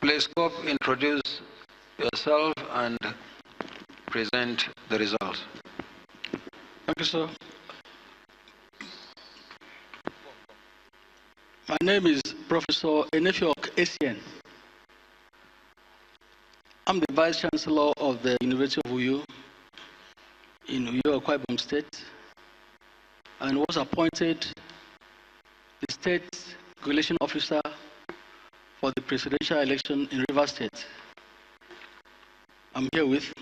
Please, Cope, introduce yourself and present the results. Thank you, sir. My name is Professor Enefiok Essien. I'm the Vice Chancellor of the University of Uyo in Uyo, Akwa Ibom State, and was appointed the State Regulation Officer for the presidential election in Rivers State. I'm here with...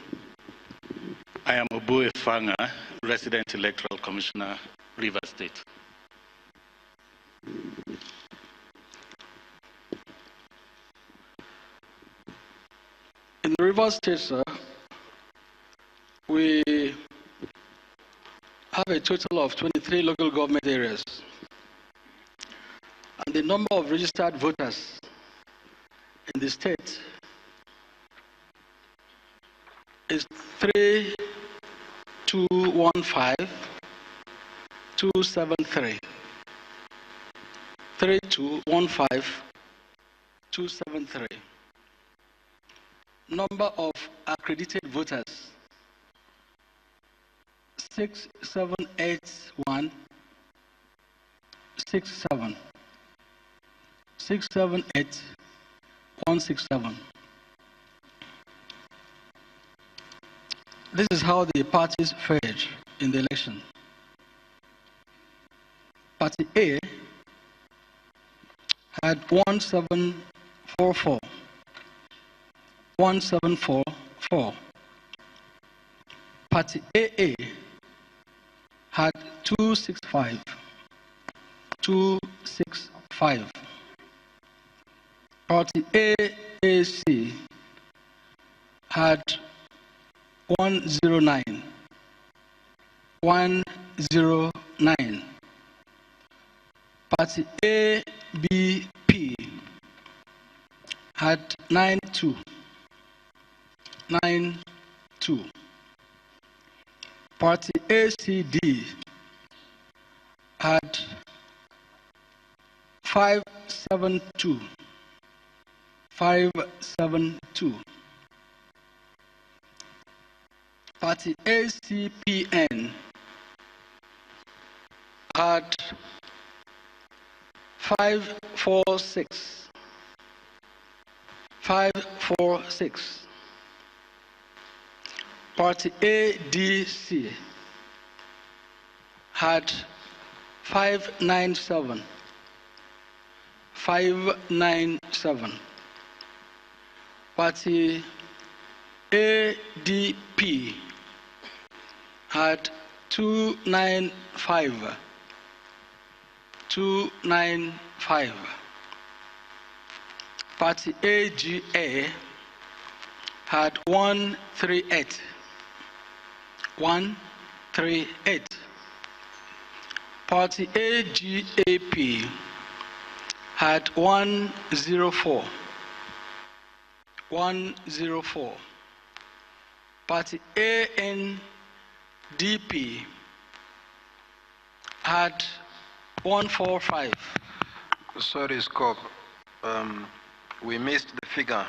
I am Obu Efanga, Resident Electoral Commissioner, Rivers State. In the Rivers State, sir, we have a total of 23 local government areas. And the number of registered voters in the state is 3215273. 3215273. Number of accredited voters 678,167. 678,167. This is how the parties fared in the election. Party A had 1744. 1744. Party AA had 265. 265. Party AAC had 109. 109. Party ABP had 92. 92. Party ACD had 572. 572. Party ACPN had 546. 546. Party ADC had 597. 597. Party ADP had 295. 295. Party AGA had 138. 138. Party AGAP had 104. 104. Party ANDP had 145. Sorry, Scope. We missed the figure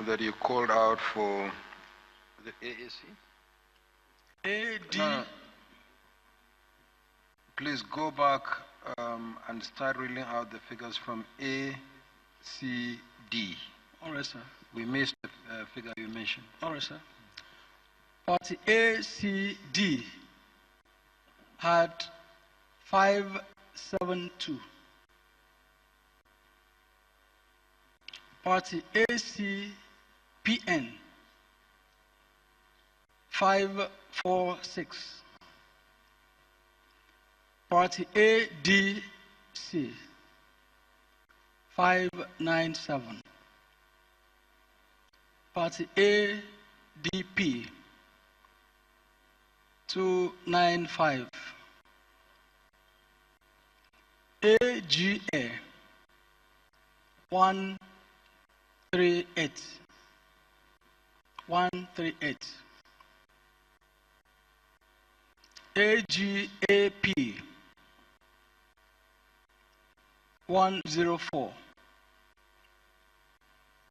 that you called out for the AAC. AD. No. Please go back and start reading out the figures from ACD. All right, sir. We missed the figure you mentioned. All right, sir. Party ACD had 572. Party ACPN 546. Party ADC 597. Party ADP 295. AGA 138. 138. AGAP 104.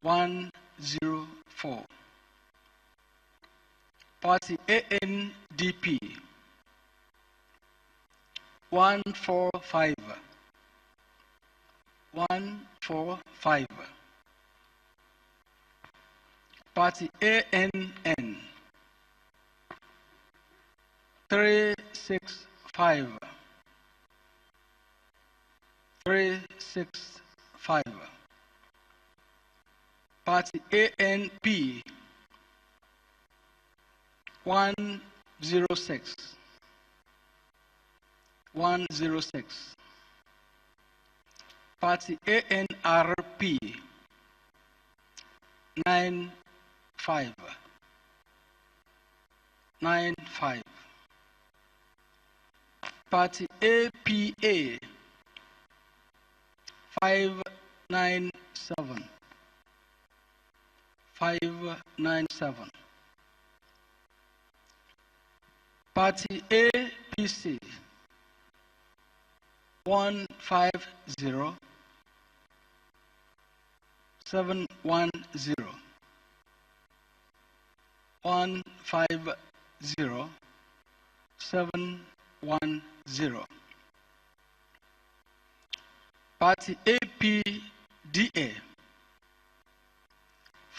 104. Party ANDP 145. 145. Party ANN 365. 365. Party ANP 106. 106. Party ANRP 95. 95. Party APA 597. 597. Party APC 150. 710. 150. 710. Party APDA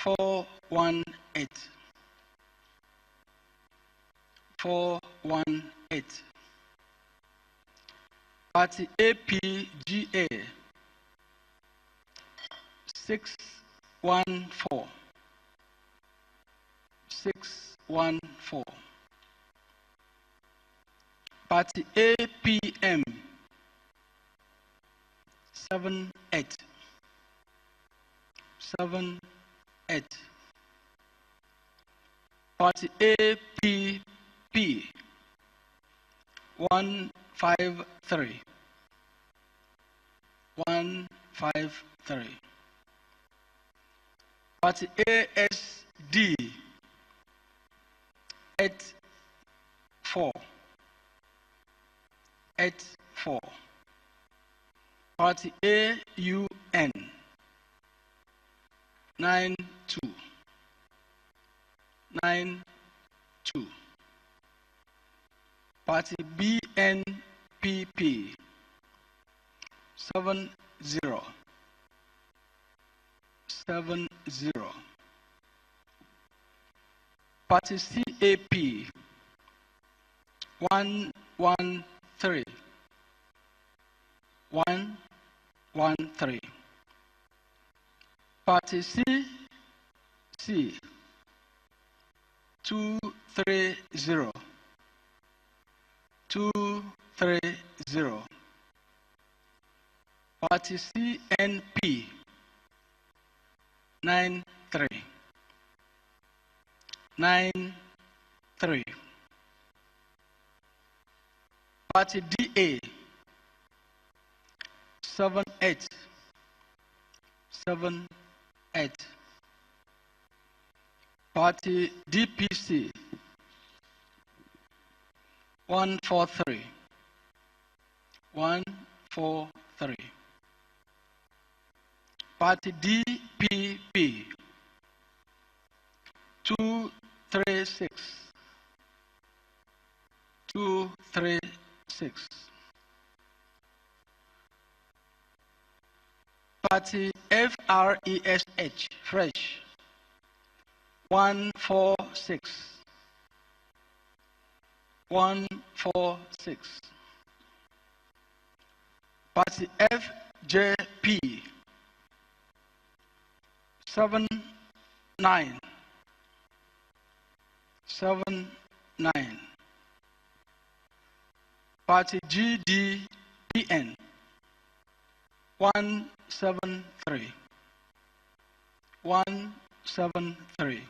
418. 418. Party APGA 614. 614. Party APM 78. 78. Party APP 153. 153. Party ASD 84. 84. Party AUN 92. 92. Party BNPP 70. 70. Party CAP 113. 113. Party CC 230. 230. Party CNP 93. 93. Party DA 78. 78. Party DPC 143. 143. Party DPP 236. 236. Party FRESH fresh 146. 146. Party FJP 79. 79. Party GDPN 173. 173.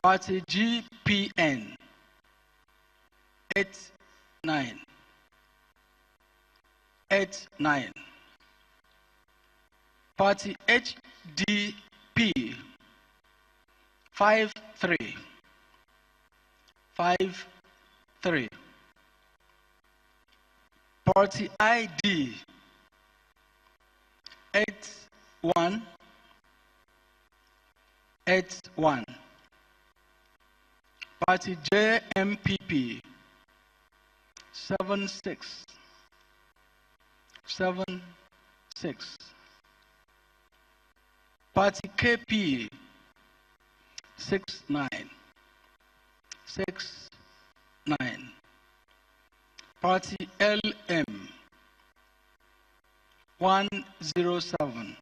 Party GPN 89. 89. Party HDP 53. 53. Party ID 81. 81. Party JMPP 76. 76. Party KP 69. 69. Party LM 107.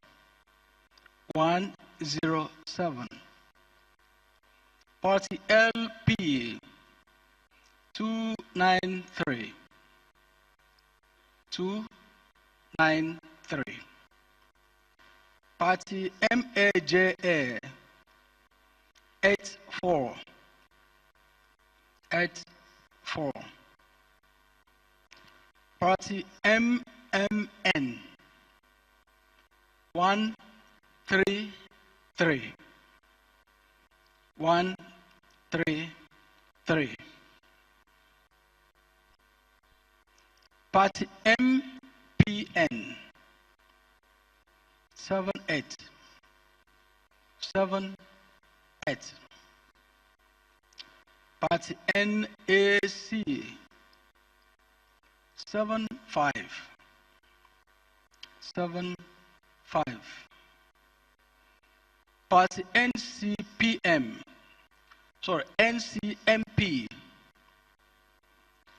107. Party LP 293. 293. Party MAJA 84. 84. Party MMN 133. 133. Party MPN 78. 78. Party NAC 75. 75. Party NCPM, sorry, NCMP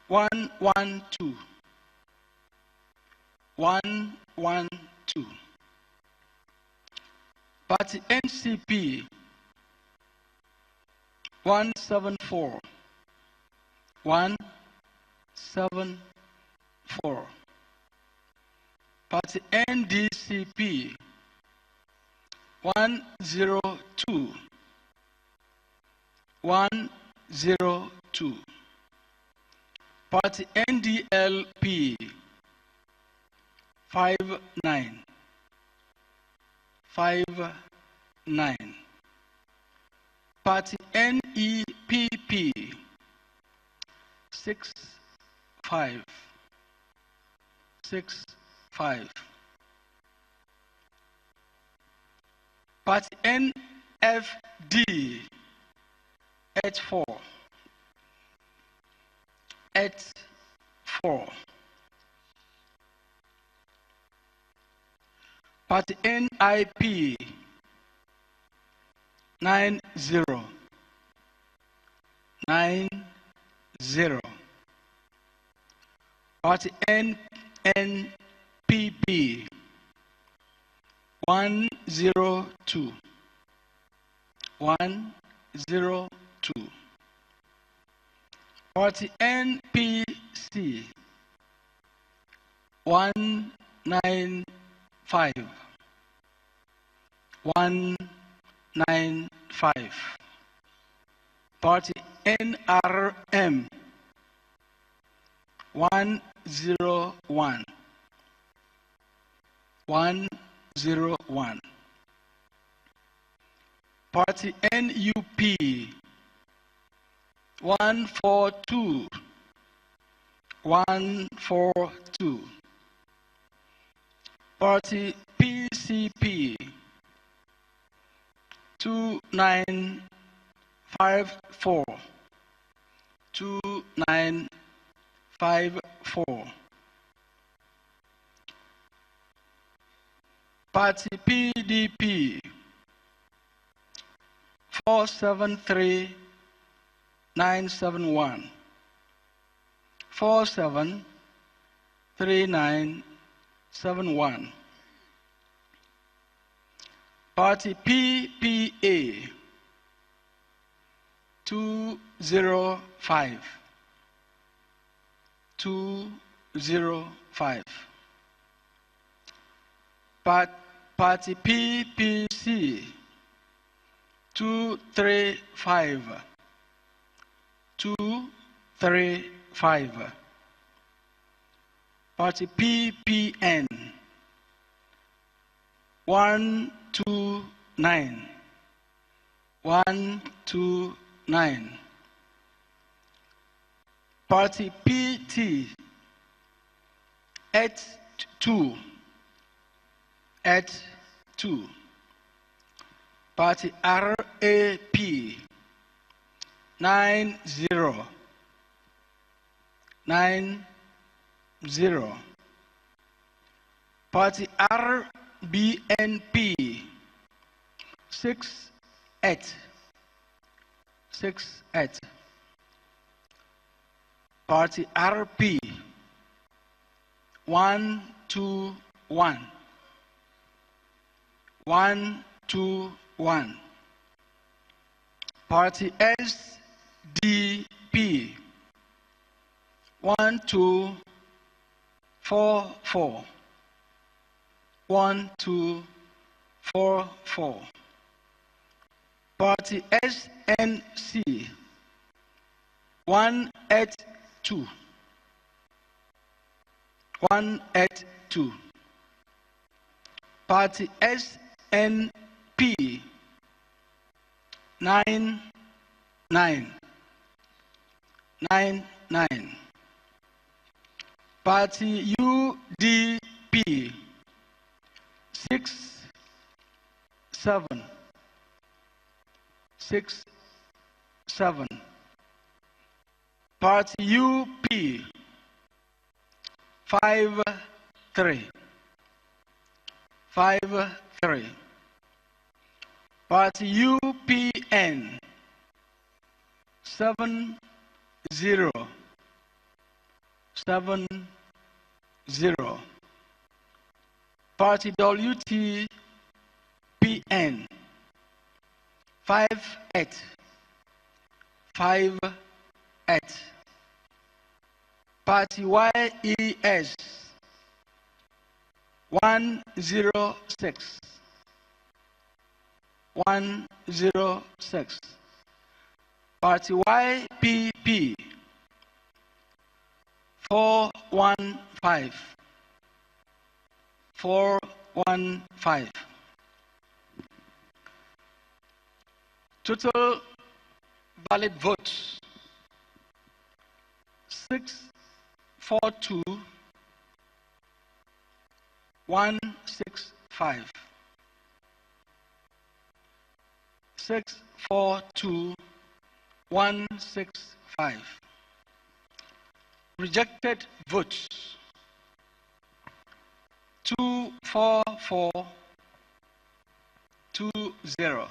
112. 112. Party NCP 174. 174. Party NDCP 102. 102. Party NDLP 59. 59. Party NEPP 65. 65. Party NFD 84. 84. Party NIP 90. 90. Party NNPP 102. 102. Party NPC 195. 195. Party NRM 101. 101. Party NUP 142. 142. Party PCP 2954. 2954. Party PDP 473971. 473971. Party PPA 205. 205. Party PPC 235. 235. Party PPN 129. 129. Party PT 82. 82. Party RAP 90. Party RBNP 68. Party RP 121. Party SDP 1244. Party SNC 182. Party SNP 99. Party UDP 67. Party UP 53. Party UPN 70. Party WTPN 58. Party YES 106. Party YPP 415. Total valid votes 642,165. 642,165. Rejected votes 24420.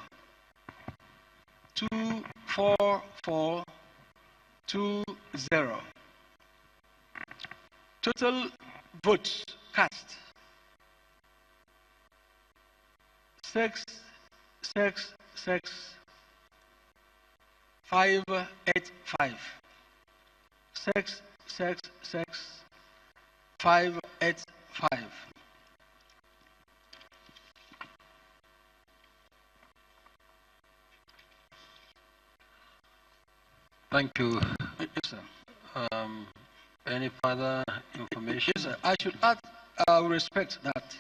24420. Total votes cast 666,585. 666,585. Thank you. Yes, sir. Any further information? Yes, sir. I should add respect that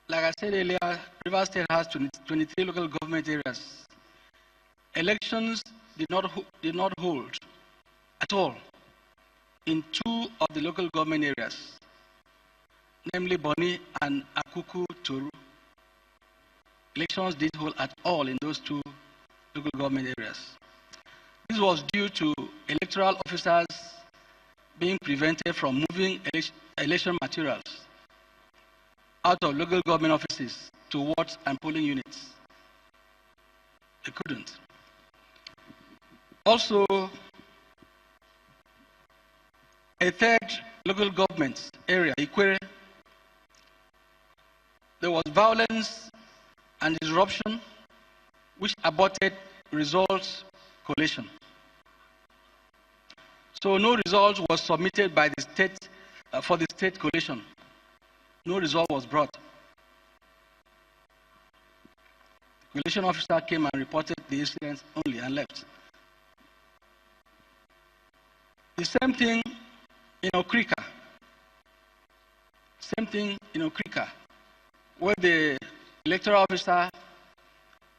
like I said earlier, Rivers State has 23 local government areas. Elections did not hold at all in 2 of the local government areas, namely Boni and Akuku Turu. Elections did hold at all in those 2 local government areas. This was due to electoral officers being prevented from moving election materials out of local government offices to wards and polling units. They couldn't. Also, a 3rd local government area, Ikwere, there was violence and disruption which aborted results collation. So no result was submitted by the state for the state collation. No result was brought. The collation officer came and reported the incident only and left. The same thing in Okrika. Where the electoral officer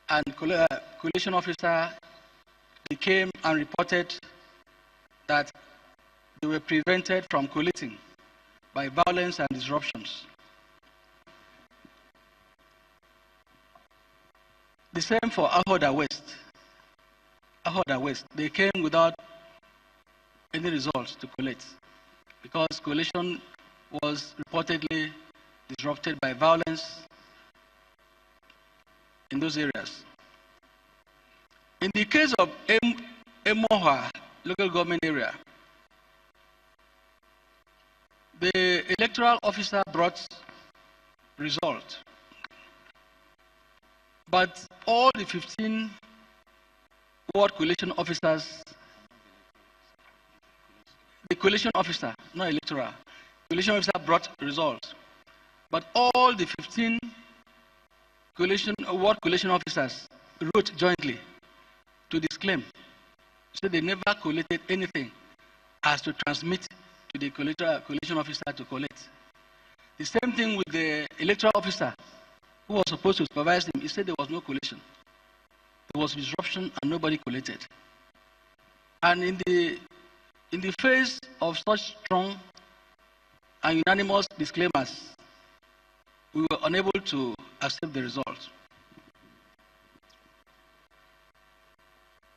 and collation officer, they came and reported that they were prevented from collating by violence and disruptions. The same for Ahoda West. Ahoda West, they came without any results to collect because collation was reportedly disrupted by violence in those areas. In the case of Emoha local government area, the electoral officer brought results, but all the 15 ward collation officers, the collation officer, not electoral, collation officer brought results, but all the 15 ward collation officers wrote jointly to disclaim, so they never collated anything as to transmit to the collation officer to collect. The same thing with the electoral officer who was supposed to supervise him. He said there was no collation. There was disruption and nobody collected. And in the face of such strong and unanimous disclaimers, we were unable to accept the results.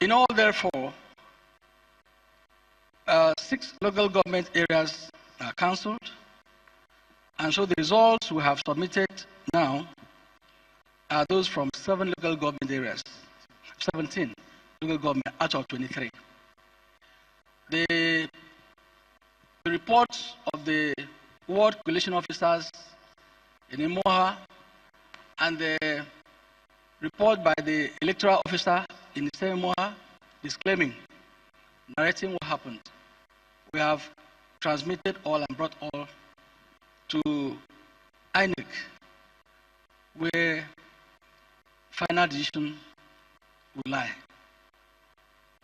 In all, therefore, 6 local government areas are cancelled, and so the results we have submitted now are those from 7 local government areas, 17 local government out of 23. The reports of the ward collation officers in Emoha and the report by the electoral officer in the same Emoha disclaiming, narrating what happened. We have transmitted all and brought all to INEC, where final decision will lie.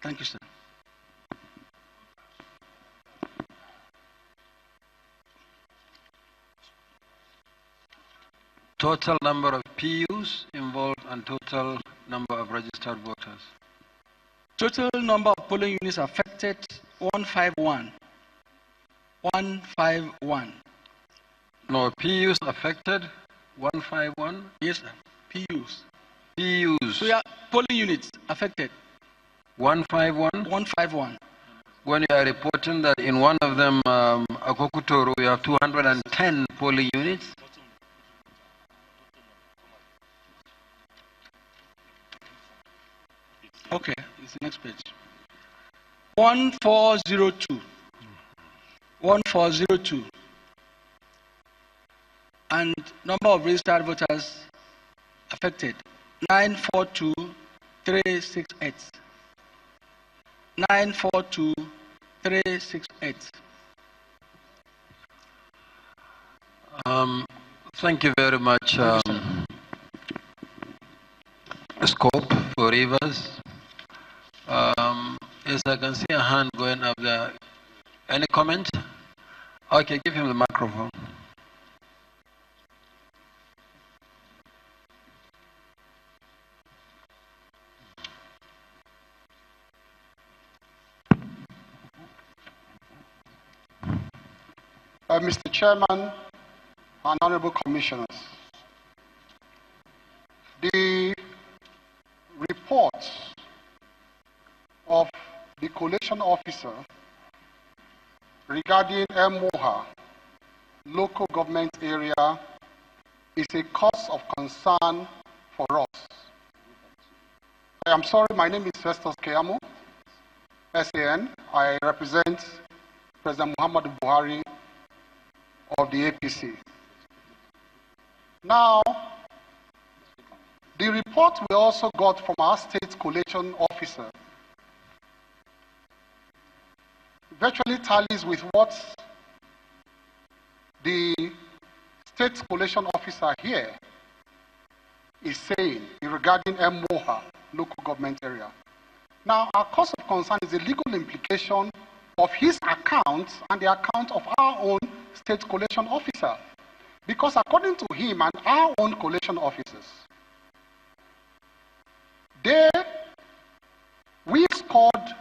Thank you, sir. Total number of PUs involved and total number of registered voters. Total number of polling units affected, 151. 151. No, PUs affected, 151? Yes, sir. PUs. PUs. So yeah, polling units affected. 151? 151. When you are reporting that in one of them, Akokutoro, we have 210 polling units? Okay, it's the next page. 1402. 1402. And number of registered voters affected, 942,368. 942,368. Thank you very much, Scope for Rivers. Yes, I can see a hand going up there. Any comment? Okay, give him the microphone. Mr. Chairman and Honorable Commissioners, the report of the collation officer regarding Emoha local government area is a cause of concern for us. I am sorry, my name is Festus Keyamo, SAN. I represent President Muhammadu Buhari of the APC. Now, the report we also got from our state collation officer virtually tallies with what the state collation officer here is saying regarding Emoha local government area. Now, our cause of concern is the legal implication of his account and the account of our own state collation officer. Because according to him and our own collation officers, we scored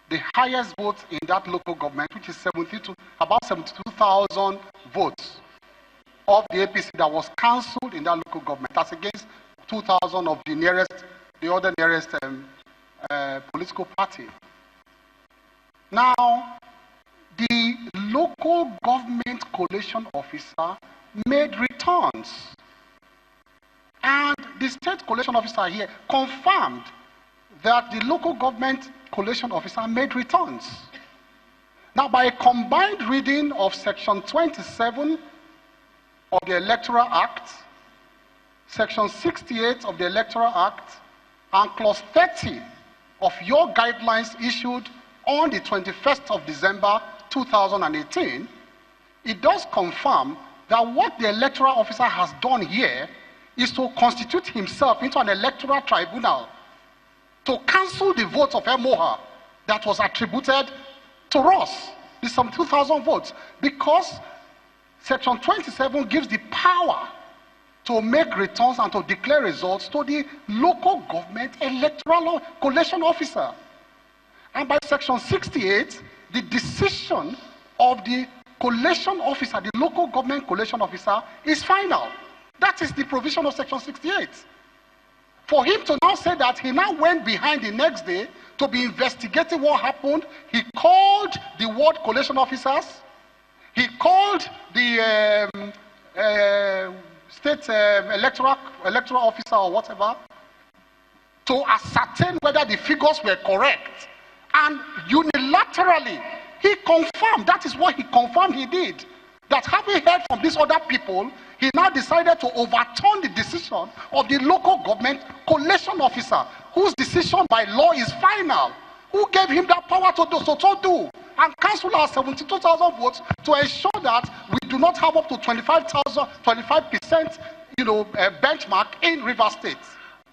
the highest votes in that local government, which is about 72,000 votes of the APC that was cancelled in that local government. That's against 2,000 of the other nearest political party. Now, the local government collation officer made returns. And the state collation officer here confirmed that the local government collation officer made returns. Now, by a combined reading of Section 27 of the Electoral Act, Section 68 of the Electoral Act, and Clause 30 of your guidelines issued on the 21st of December 2018, it does confirm that what the electoral officer has done here is to constitute himself into an electoral tribunal to cancel the votes of Emoha that was attributed to us, the 72,000 votes, because Section 27 gives the power to make returns and to declare results to the local government electoral collation officer. And by Section 68, the decision of the collation officer, the local government collation officer, is final. That is the provision of Section 68. For him to now say that he now went behind the next day to be investigating what happened, he called the ward collation officers, he called the state electoral officer or whatever to ascertain whether the figures were correct. And unilaterally, he confirmed, that is what he confirmed he did, that having heard from these other people, he now decided to overturn the decision of the local government collation officer, whose decision by law is final, who gave him that power to do and cancel our 72,000 votes to ensure that we do not have up to 25% benchmark in River State.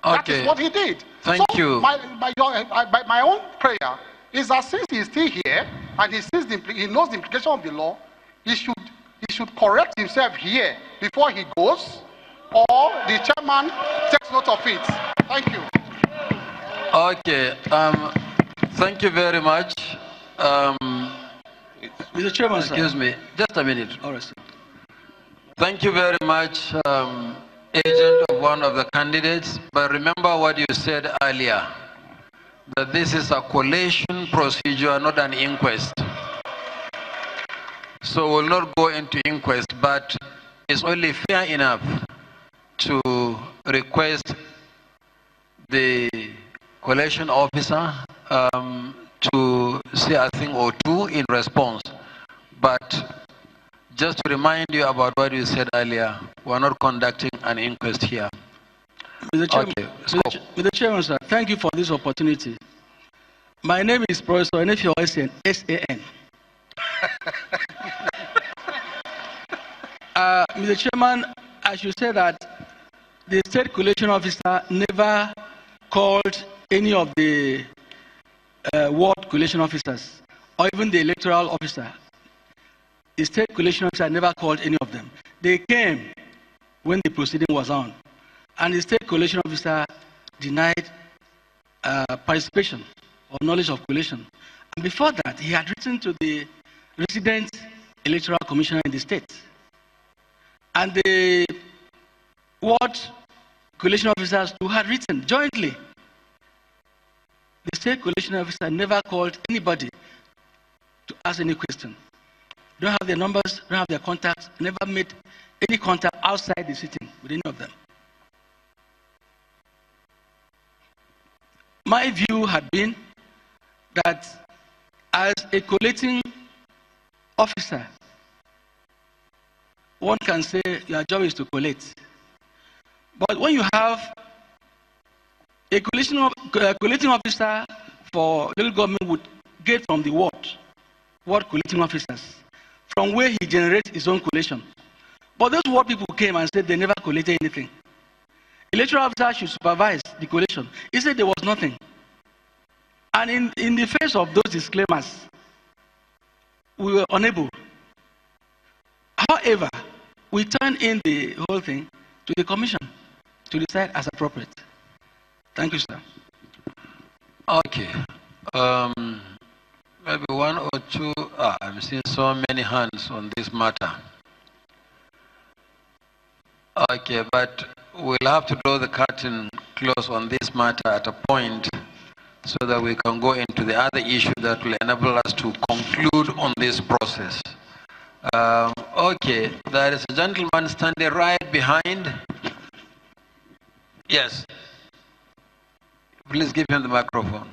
Okay. That is what he did. Thank you. My own prayer is that since he is still here and he knows the implication of the law, he should correct himself here before he goes, or the chairman takes note of it. Thank you. Okay. Thank you very much. Mr. Chairman, excuse me, just a minute. All right, sir. Thank you very much, agent of one of the candidates. But remember what you said earlier, that this is a collation procedure, not an inquest. So we'll not go into inquest, but it's only fair enough to request the collation officer to say a thing or two in response. But just to remind you about what you said earlier, we're not conducting an inquest here. Mr. Chairman, okay, Mr. Chairman, sir, thank you for this opportunity. My name is Professor Enefio S.A.N. Mr. Chairman, I should say that the state collation officer never called any of the ward collation officers or even the electoral officer. The state collation officer never called any of them. They came when the proceeding was on, and the state collation officer denied participation or knowledge of collation. And before that, he had written to the resident electoral commissioner in the state. And the ward collation officers who had written jointly. The state collation officer never called anybody to ask any question. Don't have their numbers, don't have their contacts, never made any contact outside the sitting with any of them. My view had been that as a collating officer, one can say your job is to collate. But when you have a collating officer for local government would get from the ward collating officers, from where he generates his own collation. But those ward people came and said they never collated anything. Electoral officer should supervise the collation. He said there was nothing. And in the face of those disclaimers, we were unable. However, we turned in the whole thing to the commission to decide as appropriate. Thank you, sir. Okay. Maybe one or two. I'm seeing so many hands on this matter. Okay, but we'll have to draw the curtain close on this matter at a point so that we can go into the other issue that will enable us to conclude on this process. Okay, there is a gentleman standing right behind. Yes. Please give him the microphone.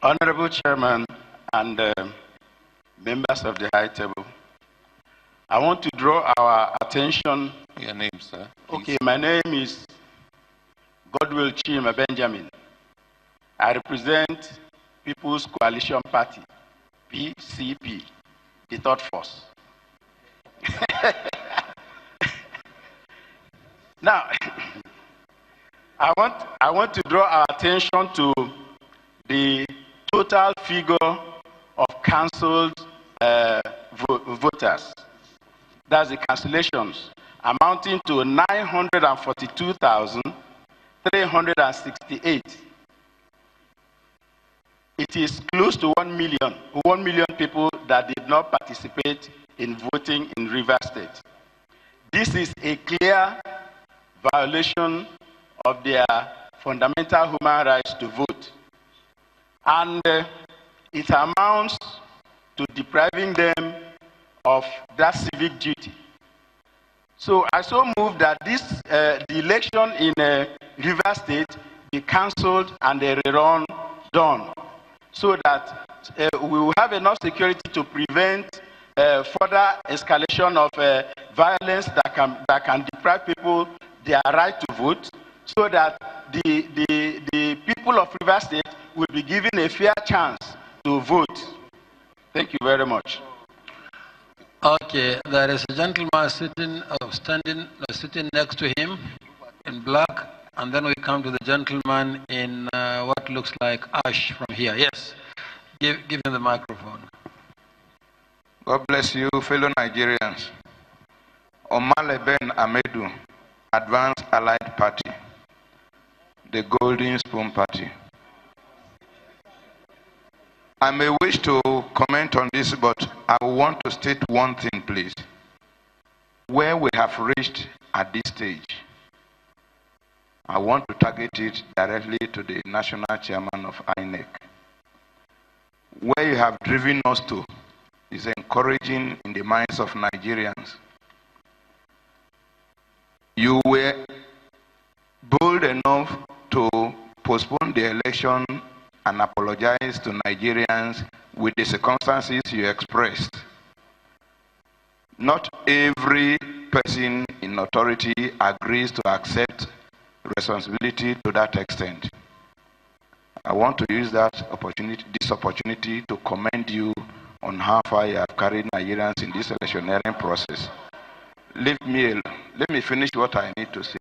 Honorable Chairman and members of the High Table, I want to draw our attention. Your name, sir? Okay, my name is Godwill Chima Benjamin. I represent People's Coalition Party, PCP, the third force. Now, I want to draw our attention to the total figure of cancelled voters. That's the cancellations, amounting to 942,368. It is close to 1 million people that did not participate in voting in Rivers State. This is a clear violation of their fundamental human rights to vote. And it amounts to depriving them of that civic duty. So I so move that the election in Rivers State be cancelled and a rerun done, so that we will have enough security to prevent further escalation of violence that can deprive people their right to vote, so that the people of Rivers State will be given a fair chance to vote. Thank you very much. Okay, there is a gentleman sitting next to him in black, and then we come to the gentleman in what looks like ash from here. Yes, give him the microphone. God bless you, fellow Nigerians. Omale Ben Amedu, Advanced Allied Party, the Golden Spoon Party. I may wish to comment on this, but I want to state one thing, please. Where we have reached at this stage, I want to target it directly to the national chairman of INEC. Where you have driven us to is encouraging in the minds of Nigerians. You were bold enough to postpone the election and apologize to Nigerians with the circumstances you expressed. Not every person in authority agrees to accept responsibility to that extent. I want to use this opportunity to commend you on how far you have carried Nigerians in this electioneering process. Let me finish what I need to say.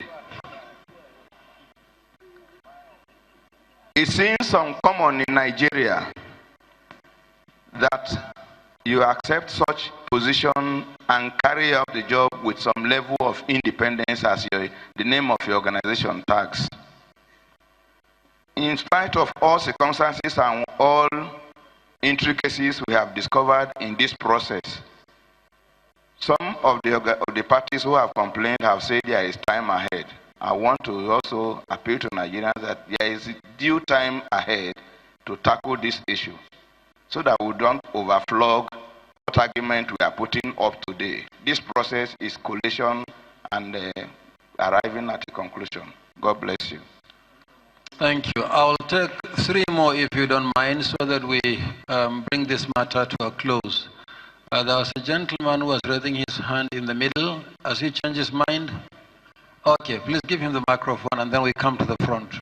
It seems uncommon in Nigeria that you accept such position and carry out the job with some level of independence as the name of your organization tags. In spite of all circumstances and all intricacies we have discovered in this process, some of the parties who have complained have said there is time ahead. I want to also appeal to Nigerians that there is due time ahead to tackle this issue, so that we don't overflog what argument we are putting up today. This process is collation and arriving at a conclusion. God bless you. Thank you. I will take 3 more if you don't mind, so that we bring this matter to a close. There was a gentleman who was raising his hand in the middle. Has he changed his mind? Okay, please give him the microphone and then we come to the front.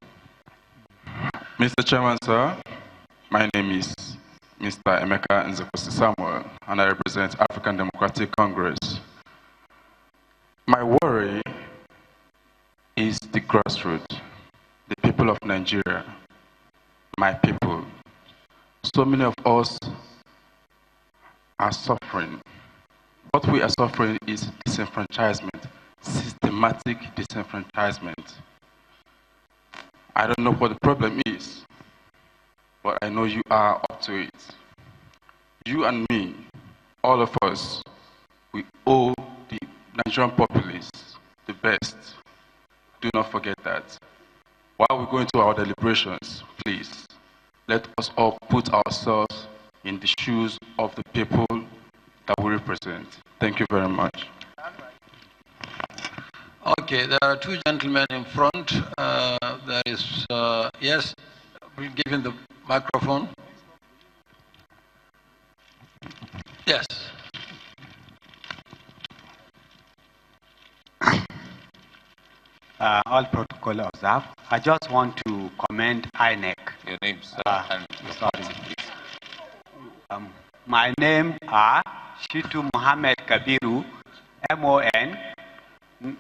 Mr. Chairman, sir, my name is Mr. Emeka Nzekosi Samuel, and I represent African Democratic Congress. My worry is the grassroots, the people of Nigeria, my people. So many of us are suffering. What we are suffering is disenfranchisement, systematic disenfranchisement. I don't know what the problem is. but I know you are up to it. You and me, all of us, we owe the Nigerian populace the best. Do not forget that. While we go into our deliberations, please, let us all put ourselves in the shoes of the people that we represent. Thank you very much. Okay, there are two gentlemen in front. There is, yes, we'll give him the microphone. Yes. All protocol observed. I just want to commend INEC. Your name, sir, and your sorry. party, please. My name are Shitu Mohammed Kabiru, MON,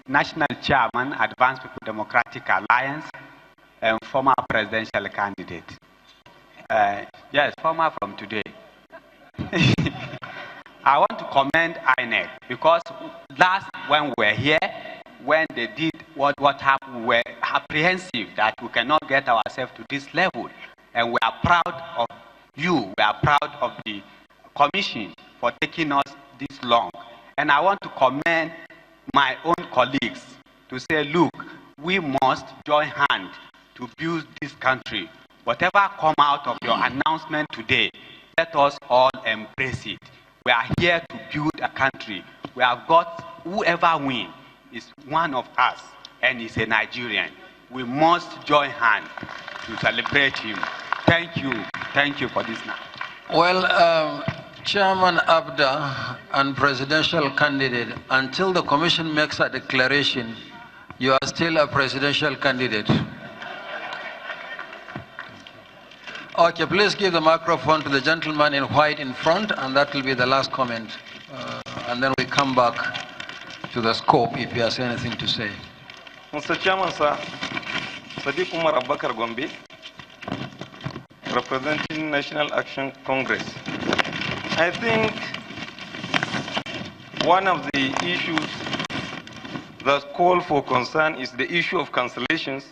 National Chairman, Advanced People Democratic Alliance, and former presidential candidate. Yes, former from today. I want to commend INEC because last when we were here, when they did what happened, we were apprehensive that we cannot get ourselves to this level. And we are proud of you, we are proud of the commission for taking us this long. And I want to commend my own colleagues to say, look, we must join hands to build this country. Whatever come out of your announcement today, let us all embrace it. We are here to build a country. We have got whoever wins is one of us and is a Nigerian. We must join hands to celebrate him. Thank you for this now. Well, Chairman Abda and presidential candidate, until the commission makes a declaration, you are still a presidential candidate. Okay, please give the microphone to the gentleman in white in front, and that will be the last comment. And then we come back to the scope if he has anything to say. Mr. Chairman, sir, Sadiq Umar Abakar Gombe, representing National Action Congress. I think one of the issues that call for concern is the issue of cancellations,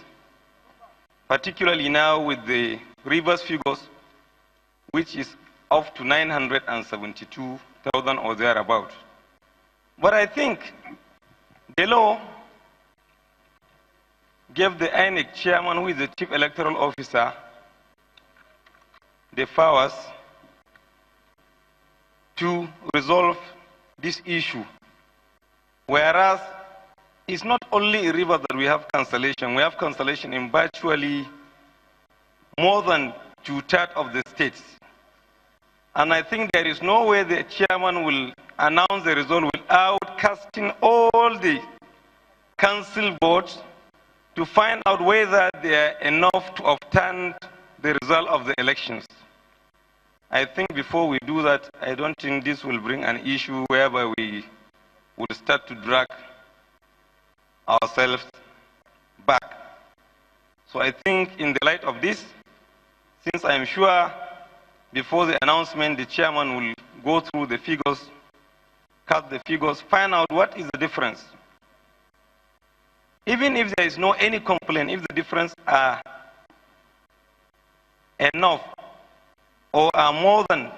particularly now with the reverse figures, which is up to 972,000 or thereabout. But I think the law gave the INEC chairman, who is the chief electoral officer, the powers to resolve this issue. Whereas it's not only in Rivers that we have cancellation in virtually more than 2/3 of the states. And I think there is no way the chairman will announce the result without casting all the council votes to find out whether they are enough to overturn the result of the elections. I think before we do that, I don't think this will bring an issue whereby we will start to drag ourselves back. So I think in the light of this, since I'm sure before the announcement, the chairman will go through the figures, cut the figures, find out what is the difference. Even if there is no any complaint, if the difference are enough or are more than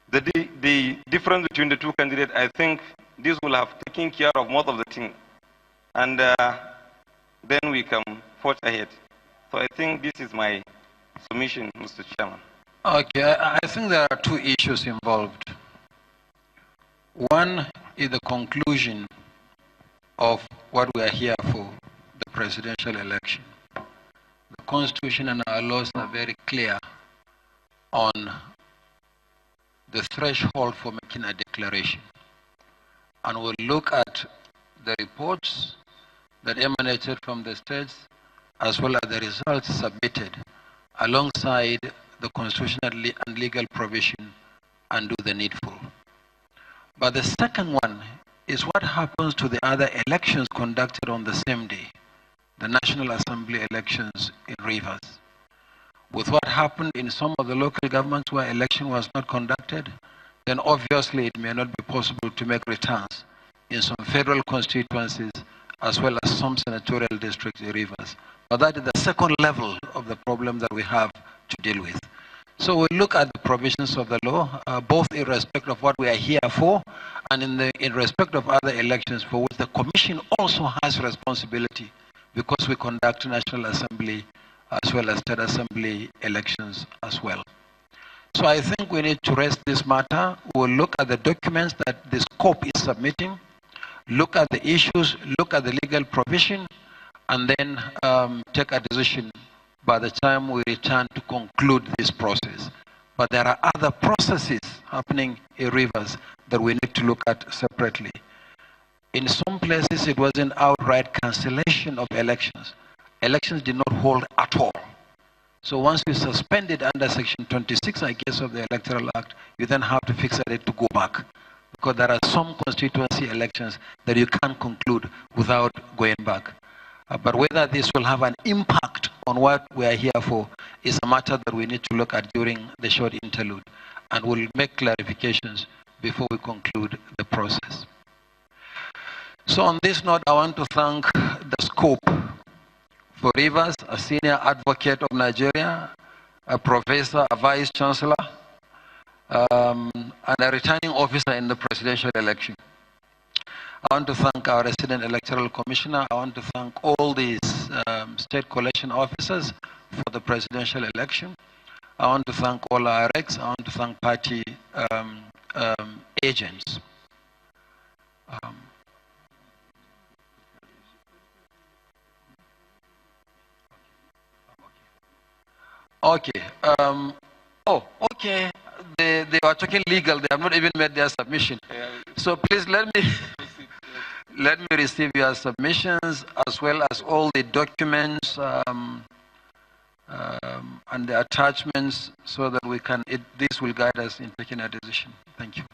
the difference between the two candidates, I think this will have taken care of most of the thing. And then we can forge ahead. So I think this is my submission, Mr. Chairman. Okay, I think there are two issues involved. One is the conclusion of what we are here for, the presidential election. The Constitution and our laws are very clear on the threshold for making a declaration. And we'll look at the reports that emanated from the states as well as the results submitted alongside the constitutional and legal provision and do the needful. But the second one is what happens to the other elections conducted on the same day, the National Assembly elections in Rivers. With what happened in some of the local governments where election was not conducted, then obviously it may not be possible to make returns in some federal constituencies as well as some senatorial districts in Rivers. But that is the second level of the problem that we have to deal with. So we look at the provisions of the law, both in respect of what we are here for, and in respect of other elections for which the Commission also has responsibility, because we conduct National Assembly as well as State Assembly elections as well. So I think we need to rest this matter. We'll look at the documents that the scope is submitting, look at the issues, look at the legal provision, and then take a decision by the time we return to conclude this process. But there are other processes happening in Rivers that we need to look at separately. In some places, it was an outright cancellation of elections. Elections did not hold at all. So once you suspend it under Section 26, I guess, of the Electoral Act, you then have to fix it to go back. Because there are some constituency elections that you can't conclude without going back. But whether this will have an impact on what we are here for is a matter that we need to look at during the short interlude. And we'll make clarifications before we conclude the process. So on this note, I want to thank the scope for Rivers, a senior advocate of Nigeria, a professor, a vice chancellor, and a returning officer in the presidential election. I want to thank our resident electoral commissioner. I want to thank all these state collection officers for the presidential election. I want to thank all our RECs. I want to thank party agents. Okay. Okay. They are talking legal. They have not even made their submission. So please let me receive your submissions as well as all the documents and the attachments so that we can. This will guide us in taking a decision. Thank you.